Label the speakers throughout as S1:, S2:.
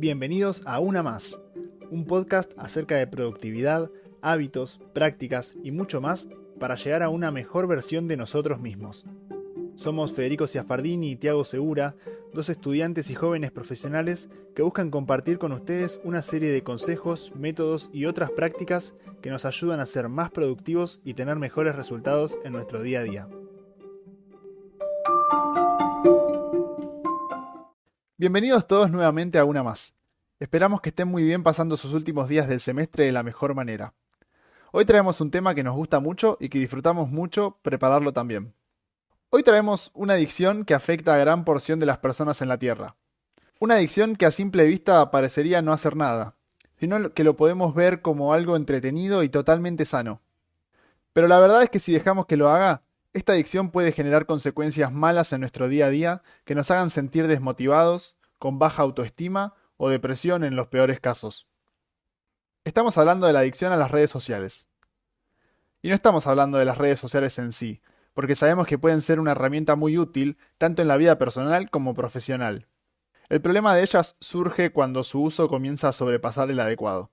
S1: Bienvenidos a Una Más, un podcast acerca de productividad, hábitos, prácticas y mucho más para llegar a una mejor versión de nosotros mismos. Somos Federico Ciafardini y Tiago Segura, dos estudiantes y jóvenes profesionales que buscan compartir con ustedes una serie de consejos, métodos y otras prácticas que nos ayudan a ser más productivos y tener mejores resultados en nuestro día a día. Bienvenidos todos nuevamente a Una Más. Esperamos que estén muy bien pasando sus últimos días del semestre de la mejor manera. Hoy traemos un tema que nos gusta mucho y que disfrutamos mucho prepararlo también. Hoy traemos una adicción que afecta a gran porción de las personas en la Tierra. Una adicción que a simple vista parecería no hacer nada, sino que lo podemos ver como algo entretenido y totalmente sano. Pero la verdad es que si dejamos que lo haga, esta adicción puede generar consecuencias malas en nuestro día a día que nos hagan sentir desmotivados, con baja autoestima o depresión en los peores casos. Estamos hablando de la adicción a las redes sociales. Y no estamos hablando de las redes sociales en sí, porque sabemos que pueden ser una herramienta muy útil tanto en la vida personal como profesional. El problema de ellas surge cuando su uso comienza a sobrepasar el adecuado.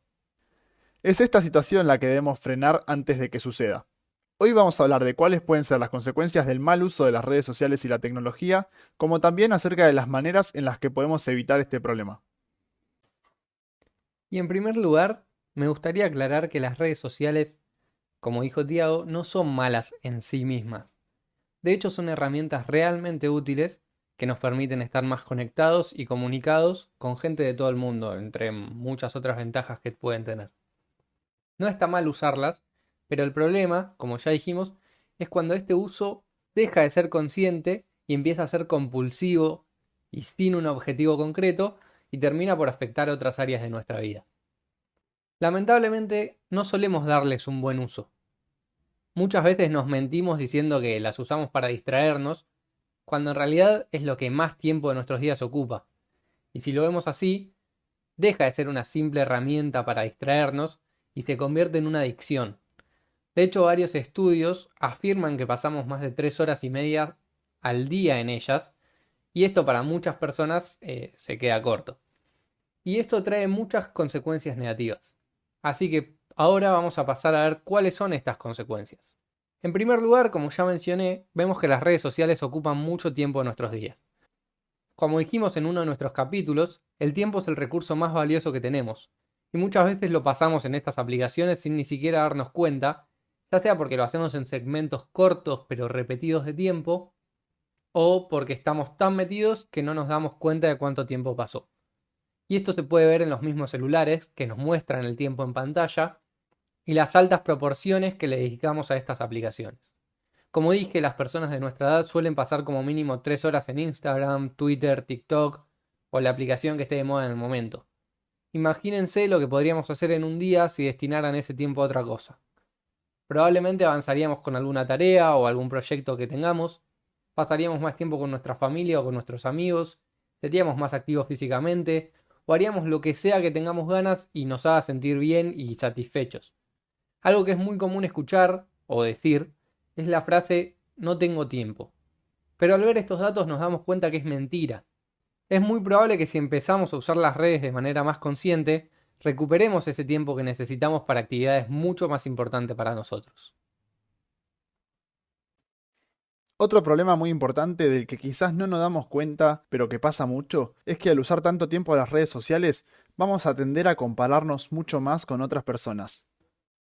S1: Es esta situación la que debemos frenar antes de que suceda. Hoy vamos a hablar de cuáles pueden ser las consecuencias del mal uso de las redes sociales y la tecnología, como también acerca de las maneras en las que podemos evitar este problema.
S2: Y en primer lugar, me gustaría aclarar que las redes sociales, como dijo Tiago, no son malas en sí mismas. De hecho, son herramientas realmente útiles que nos permiten estar más conectados y comunicados con gente de todo el mundo, entre muchas otras ventajas que pueden tener. No está mal usarlas, pero el problema, como ya dijimos, es cuando este uso deja de ser consciente y empieza a ser compulsivo y sin un objetivo concreto y termina por afectar otras áreas de nuestra vida. Lamentablemente, no solemos darles un buen uso. Muchas veces nos mentimos diciendo que las usamos para distraernos, cuando en realidad es lo que más tiempo de nuestros días ocupa. Y si lo vemos así, deja de ser una simple herramienta para distraernos y se convierte en una adicción. De hecho, varios estudios afirman que pasamos más de 3 horas y media al día en ellas, y esto para muchas personas se queda corto. Y esto trae muchas consecuencias negativas. Así que ahora vamos a pasar a ver cuáles son estas consecuencias. En primer lugar, como ya mencioné, vemos que las redes sociales ocupan mucho tiempo de nuestros días. Como dijimos en uno de nuestros capítulos, el tiempo es el recurso más valioso que tenemos, y muchas veces lo pasamos en estas aplicaciones sin ni siquiera darnos cuenta, ya sea porque lo hacemos en segmentos cortos pero repetidos de tiempo, o porque estamos tan metidos que no nos damos cuenta de cuánto tiempo pasó. Y esto se puede ver en los mismos celulares que nos muestran el tiempo en pantalla y las altas proporciones que le dedicamos a estas aplicaciones. Como dije, las personas de nuestra edad suelen pasar como mínimo 3 horas en Instagram, Twitter, TikTok o la aplicación que esté de moda en el momento. Imagínense lo que podríamos hacer en un día si destinaran ese tiempo a otra cosa. Probablemente avanzaríamos con alguna tarea o algún proyecto que tengamos, pasaríamos más tiempo con nuestra familia o con nuestros amigos, seríamos más activos físicamente, o haríamos lo que sea que tengamos ganas y nos haga sentir bien y satisfechos. Algo que es muy común escuchar o decir es la frase no tengo tiempo. Pero al ver estos datos nos damos cuenta que es mentira. Es muy probable que si empezamos a usar las redes de manera más consciente, recuperemos ese tiempo que necesitamos para actividades mucho más importantes para nosotros.
S1: Otro problema muy importante del que quizás no nos damos cuenta, pero que pasa mucho, es que al usar tanto tiempo las redes sociales, vamos a tender a compararnos mucho más con otras personas.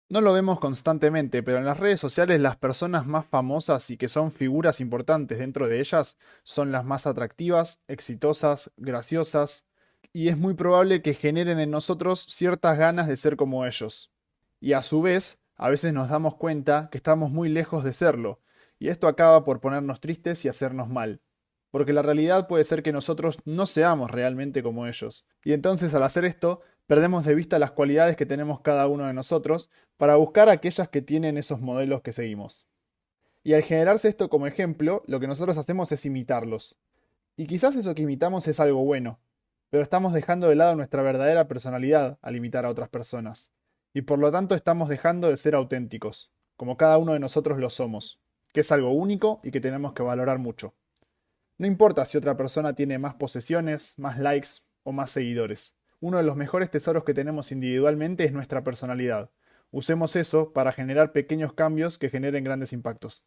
S1: No lo vemos constantemente, pero en las redes sociales las personas más famosas y que son figuras importantes dentro de ellas son las más atractivas, exitosas, graciosas, y es muy probable que generen en nosotros ciertas ganas de ser como ellos. Y a su vez, a veces nos damos cuenta que estamos muy lejos de serlo, y esto acaba por ponernos tristes y hacernos mal. Porque la realidad puede ser que nosotros no seamos realmente como ellos. Y entonces al hacer esto, perdemos de vista las cualidades que tenemos cada uno de nosotros para buscar aquellas que tienen esos modelos que seguimos. Y al generarse esto como ejemplo, lo que nosotros hacemos es imitarlos. Y quizás eso que imitamos es algo bueno, pero estamos dejando de lado nuestra verdadera personalidad al imitar a otras personas. Y por lo tanto estamos dejando de ser auténticos, como cada uno de nosotros lo somos, que es algo único y que tenemos que valorar mucho. No importa si otra persona tiene más posesiones, más likes o más seguidores. Uno de los mejores tesoros que tenemos individualmente es nuestra personalidad. Usemos eso para generar pequeños cambios que generen grandes impactos.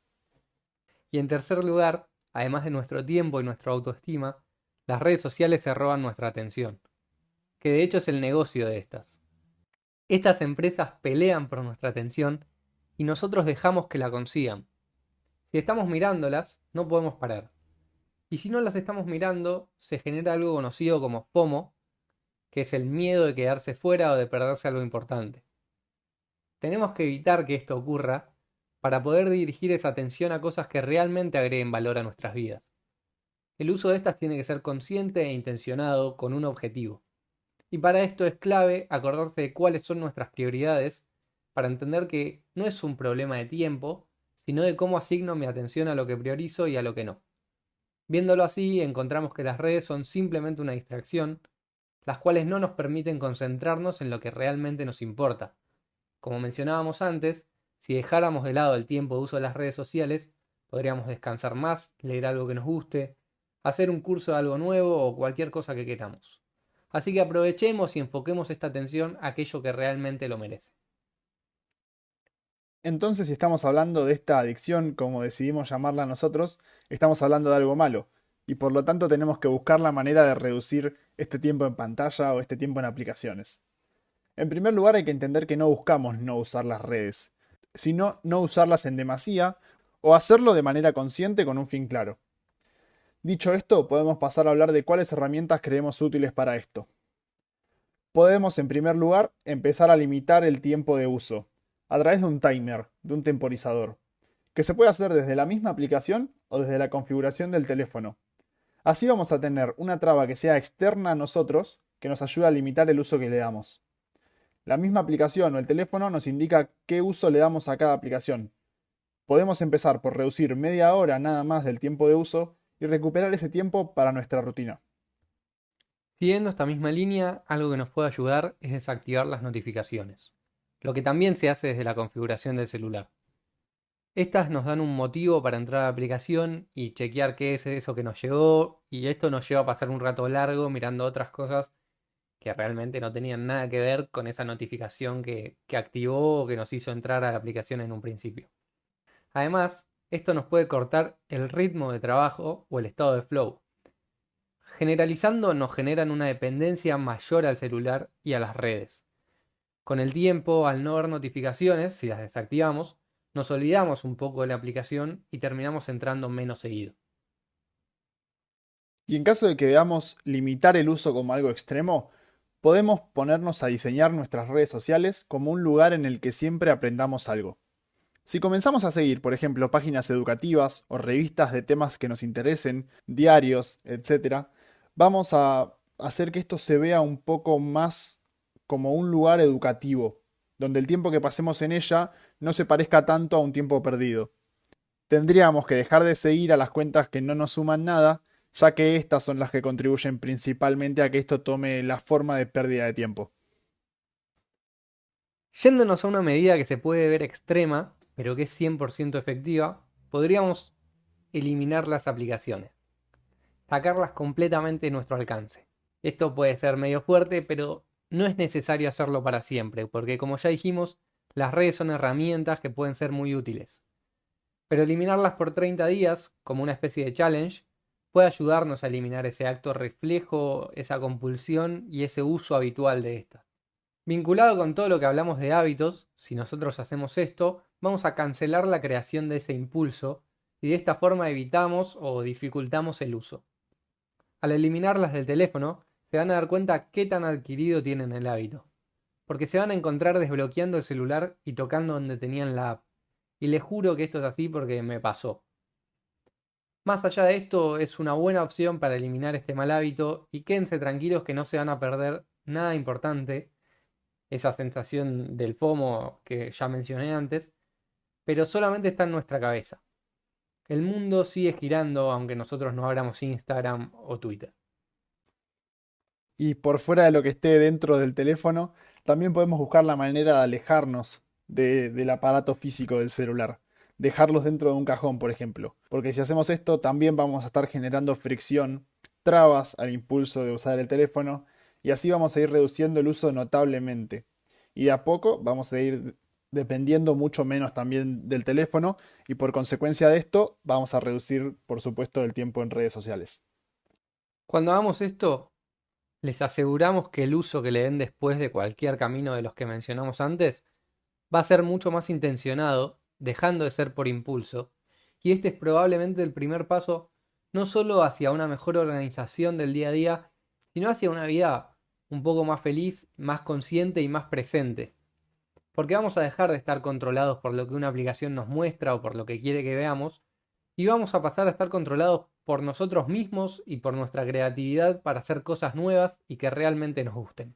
S2: Y en tercer lugar, además de nuestro tiempo y nuestra autoestima, las redes sociales se roban nuestra atención, que de hecho es el negocio de estas. Estas empresas pelean por nuestra atención y nosotros dejamos que la consigan. Si estamos mirándolas, no podemos parar. Y si no las estamos mirando, se genera algo conocido como FOMO, que es el miedo de quedarse fuera o de perderse algo importante. Tenemos que evitar que esto ocurra para poder dirigir esa atención a cosas que realmente agreguen valor a nuestras vidas. El uso de estas tiene que ser consciente e intencionado con un objetivo. Y para esto es clave acordarse de cuáles son nuestras prioridades para entender que no es un problema de tiempo, sino de cómo asigno mi atención a lo que priorizo y a lo que no. Viéndolo así, encontramos que las redes son simplemente una distracción, las cuales no nos permiten concentrarnos en lo que realmente nos importa. Como mencionábamos antes, si dejáramos de lado el tiempo de uso de las redes sociales, podríamos descansar más, leer algo que nos guste, hacer un curso de algo nuevo o cualquier cosa que queramos. Así que aprovechemos y enfoquemos esta atención a aquello que realmente lo merece.
S1: Entonces, si estamos hablando de esta adicción, como decidimos llamarla nosotros, estamos hablando de algo malo. Y por lo tanto tenemos que buscar la manera de reducir este tiempo en pantalla o este tiempo en aplicaciones. En primer lugar, hay que entender que no buscamos no usar las redes, sino no usarlas en demasía o hacerlo de manera consciente con un fin claro. Dicho esto, podemos pasar a hablar de cuáles herramientas creemos útiles para esto. Podemos, en primer lugar, empezar a limitar el tiempo de uso a través de un timer, de un temporizador, que se puede hacer desde la misma aplicación o desde la configuración del teléfono. Así vamos a tener una traba que sea externa a nosotros, que nos ayuda a limitar el uso que le damos. La misma aplicación o el teléfono nos indica qué uso le damos a cada aplicación. Podemos empezar por reducir media hora nada más del tiempo de uso y recuperar ese tiempo para nuestra rutina.
S2: Siguiendo esta misma línea, algo que nos puede ayudar es desactivar las notificaciones, lo que también se hace desde la configuración del celular. Estas nos dan un motivo para entrar a la aplicación y chequear qué es eso que nos llegó, y esto nos lleva a pasar un rato largo mirando otras cosas que realmente no tenían nada que ver con esa notificación que activó o que nos hizo entrar a la aplicación en un principio. Además, esto nos puede cortar el ritmo de trabajo o el estado de flow. Generalizando, nos generan una dependencia mayor al celular y a las redes. Con el tiempo, al no ver notificaciones, si las desactivamos, nos olvidamos un poco de la aplicación y terminamos entrando menos seguido.
S1: Y en caso de que veamos limitar el uso como algo extremo, podemos ponernos a diseñar nuestras redes sociales como un lugar en el que siempre aprendamos algo. Si comenzamos a seguir, por ejemplo, páginas educativas o revistas de temas que nos interesen, diarios, etc., vamos a hacer que esto se vea un poco más como un lugar educativo, donde el tiempo que pasemos en ella no se parezca tanto a un tiempo perdido. Tendríamos que dejar de seguir a las cuentas que no nos suman nada, ya que estas son las que contribuyen principalmente a que esto tome la forma de pérdida de tiempo.
S2: Yéndonos a una medida que se puede ver extrema, pero que es 100% efectiva, podríamos eliminar las aplicaciones, sacarlas completamente de nuestro alcance. Esto puede ser medio fuerte, pero no es necesario hacerlo para siempre, porque como ya dijimos, las redes son herramientas que pueden ser muy útiles. Pero eliminarlas por 30 días, como una especie de challenge, puede ayudarnos a eliminar ese acto reflejo, esa compulsión y ese uso habitual de estas. Vinculado con todo lo que hablamos de hábitos, si nosotros hacemos esto, vamos a cancelar la creación de ese impulso y de esta forma evitamos o dificultamos el uso. Al eliminarlas del teléfono, se van a dar cuenta qué tan adquirido tienen el hábito, porque se van a encontrar desbloqueando el celular y tocando donde tenían la app. Y les juro que esto es así porque me pasó. Más allá de esto, es una buena opción para eliminar este mal hábito y quédense tranquilos que no se van a perder nada importante, esa sensación del FOMO que ya mencioné antes, pero solamente está en nuestra cabeza. El mundo sigue girando aunque nosotros no abramos Instagram o Twitter.
S1: Y por fuera de lo que esté dentro del teléfono, también podemos buscar la manera de alejarnos del aparato físico del celular. Dejarlos dentro de un cajón, por ejemplo. Porque si hacemos esto, también vamos a estar generando fricción, trabas al impulso de usar el teléfono. y así vamos a ir reduciendo el uso notablemente. Y de a poco vamos a ir dependiendo mucho menos también del teléfono y por consecuencia de esto vamos a reducir, por supuesto, el tiempo en redes sociales.
S2: Cuando hagamos esto, les aseguramos que el uso que le den después de cualquier camino de los que mencionamos antes va a ser mucho más intencionado, dejando de ser por impulso, y este es probablemente el primer paso no solo hacia una mejor organización del día a día, sino hacia una vida un poco más feliz, más consciente y más presente. Porque vamos a dejar de estar controlados por lo que una aplicación nos muestra o por lo que quiere que veamos, y vamos a pasar a estar controlados por nosotros mismos y por nuestra creatividad para hacer cosas nuevas y que realmente nos gusten.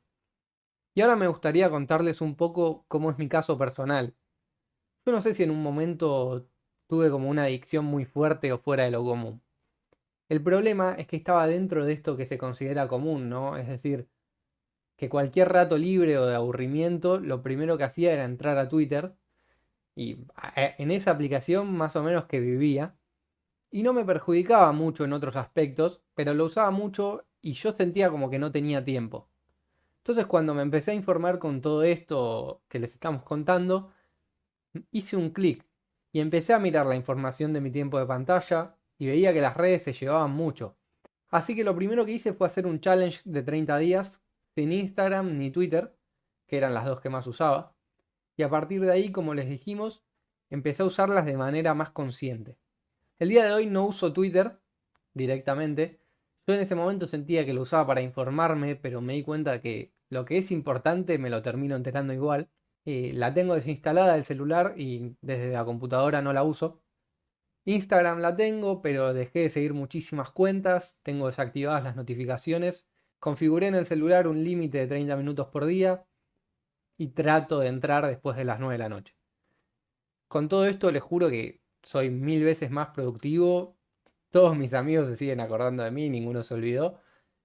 S2: Y ahora me gustaría contarles un poco cómo es mi caso personal. Yo no sé si en un momento tuve como una adicción muy fuerte o fuera de lo común. El problema es que estaba dentro de esto que se considera común, ¿no? Es decir, que cualquier rato libre o de aburrimiento, lo primero que hacía era entrar a Twitter y en esa aplicación más o menos que vivía. Y no me perjudicaba mucho en otros aspectos, pero lo usaba mucho y yo sentía como que no tenía tiempo. Entonces cuando me empecé a informar con todo esto que les estamos contando, hice un clic y empecé a mirar la información de mi tiempo de pantalla y veía que las redes se llevaban mucho. Así que lo primero que hice fue hacer un challenge de 30 días sin Instagram ni Twitter, que eran las dos que más usaba. Y a partir de ahí, como les dijimos, empecé a usarlas de manera más consciente. El día de hoy no uso Twitter directamente. Yo en ese momento sentía que lo usaba para informarme, pero me di cuenta que lo que es importante me lo termino enterando igual. La tengo desinstalada del celular y desde la computadora no la uso. Instagram la tengo, pero dejé de seguir muchísimas cuentas, tengo desactivadas las notificaciones, configuré en el celular un límite de 30 minutos por día y trato de entrar después de las 9 de la noche. Con todo esto les juro que soy mil veces más productivo, todos mis amigos se siguen acordando de mí, ninguno se olvidó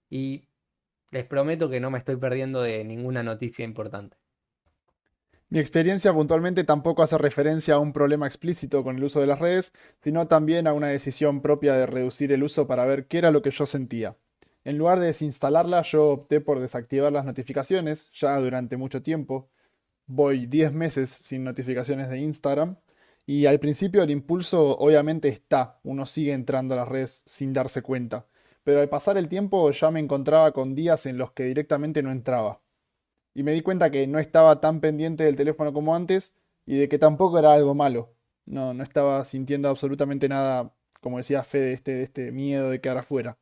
S2: y les prometo que no me estoy perdiendo de ninguna noticia importante.
S1: Mi experiencia puntualmente tampoco hace referencia a un problema explícito con el uso de las redes, sino también a una decisión propia de reducir el uso para ver qué era lo que yo sentía. En lugar de desinstalarla, yo opté por desactivar las notificaciones, ya durante mucho tiempo. Voy 10 meses sin notificaciones de Instagram. Y al principio el impulso obviamente está, uno sigue entrando a las redes sin darse cuenta. Pero al pasar el tiempo ya me encontraba con días en los que directamente no entraba y me di cuenta que no estaba tan pendiente del teléfono como antes y de que tampoco era algo malo. No estaba sintiendo absolutamente nada, como decía Fede, de este miedo de quedar afuera.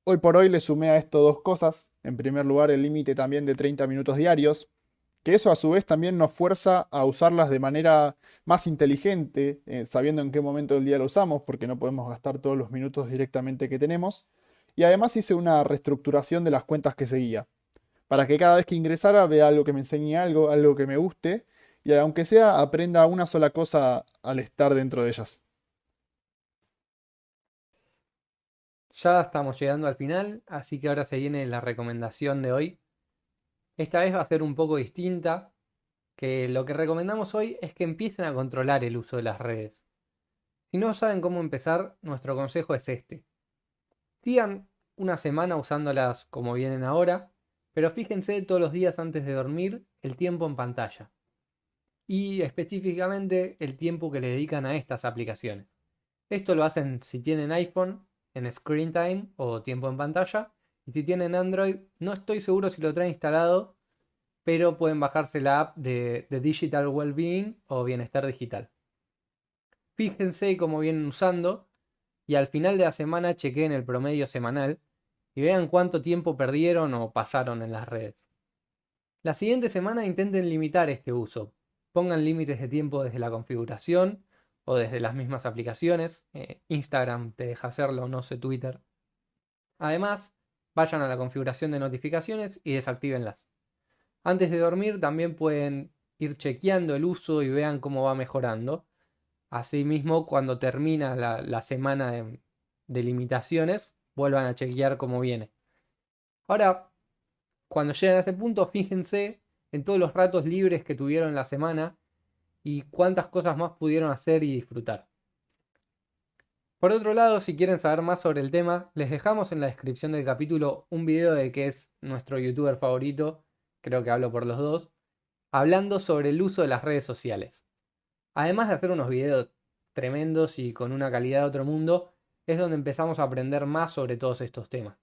S1: Hoy por hoy le sumé a esto dos cosas. En primer lugar, el límite también de 30 minutos diarios, que eso a su vez también nos fuerza a usarlas de manera más inteligente, sabiendo en qué momento del día lo usamos, porque no podemos gastar todos los minutos directamente que tenemos. Y además hice una reestructuración de las cuentas que seguía para que cada vez que ingresara vea algo que me enseñe algo, algo que me guste, y aunque sea aprenda una sola cosa al estar dentro de ellas.
S2: Ya estamos llegando al final, así que ahora se viene la recomendación de hoy. Esta vez va a ser un poco distinta, que lo que recomendamos hoy es que empiecen a controlar el uso de las redes. Si no saben cómo empezar, nuestro consejo es este. Sigan una semana usándolas como vienen ahora, pero fíjense todos los días antes de dormir el tiempo en pantalla y específicamente el tiempo que le dedican a estas aplicaciones. Esto lo hacen si tienen iPhone en Screen Time o tiempo en pantalla, y si tienen Android no estoy seguro si lo traen instalado, pero pueden bajarse la app de Digital Wellbeing o Bienestar Digital. Fíjense cómo vienen usando y al final de la semana chequeen el promedio semanal y vean cuánto tiempo perdieron o pasaron en las redes. La siguiente semana intenten limitar este uso. Pongan límites de tiempo desde la configuración o desde las mismas aplicaciones. Instagram te deja hacerlo, no sé Twitter. Además, vayan a la configuración de notificaciones y desactívenlas. Antes de dormir también pueden ir chequeando el uso y vean cómo va mejorando. Asimismo, cuando termina la semana de limitaciones, vuelvan a chequear cómo viene. Ahora, cuando lleguen a ese punto, fíjense en todos los ratos libres que tuvieron la semana y cuántas cosas más pudieron hacer y disfrutar. Por otro lado, si quieren saber más sobre el tema, les dejamos en la descripción del capítulo un video de que es nuestro youtuber favorito, creo que hablo por los dos, hablando sobre el uso de las redes sociales. Además de hacer unos videos tremendos y con una calidad de otro mundo, es donde empezamos a aprender más sobre todos estos temas.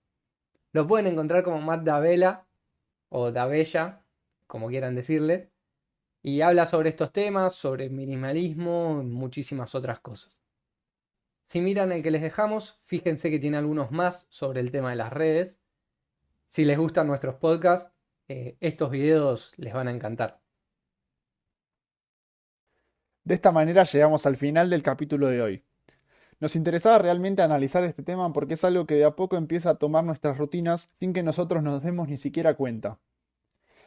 S2: Lo pueden encontrar como Matt Davella o Davella, como quieran decirle, y habla sobre estos temas, sobre minimalismo y muchísimas otras cosas. Si miran el que les dejamos, fíjense que tiene algunos más sobre el tema de las redes. Si les gustan nuestros podcasts, estos videos les van a encantar.
S1: De esta manera llegamos al final del capítulo de hoy. Nos interesaba realmente analizar este tema porque es algo que de a poco empieza a tomar nuestras rutinas sin que nosotros nos demos ni siquiera cuenta.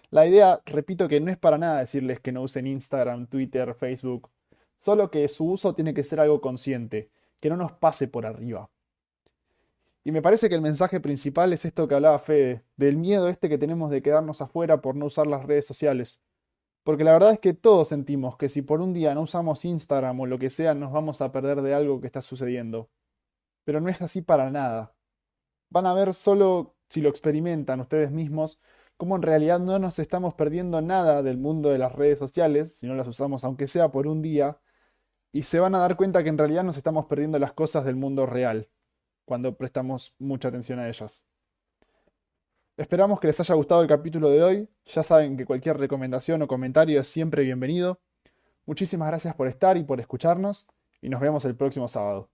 S1: La idea, repito, que no es para nada decirles que no usen Instagram, Twitter, Facebook, solo que su uso tiene que ser algo consciente, que no nos pase por arriba. Y me parece que el mensaje principal es esto que hablaba Fede, del miedo este que tenemos de quedarnos afuera por no usar las redes sociales. Porque la verdad es que todos sentimos que si por un día no usamos Instagram o lo que sea, nos vamos a perder de algo que está sucediendo. Pero no es así para nada. Van a ver solo si lo experimentan ustedes mismos, cómo en realidad no nos estamos perdiendo nada del mundo de las redes sociales, si no las usamos aunque sea por un día, y se van a dar cuenta que en realidad nos estamos perdiendo las cosas del mundo real, cuando prestamos mucha atención a ellas. Esperamos que les haya gustado el capítulo de hoy. Ya saben que cualquier recomendación o comentario es siempre bienvenido. Muchísimas gracias por estar y por escucharnos, y nos vemos el próximo sábado.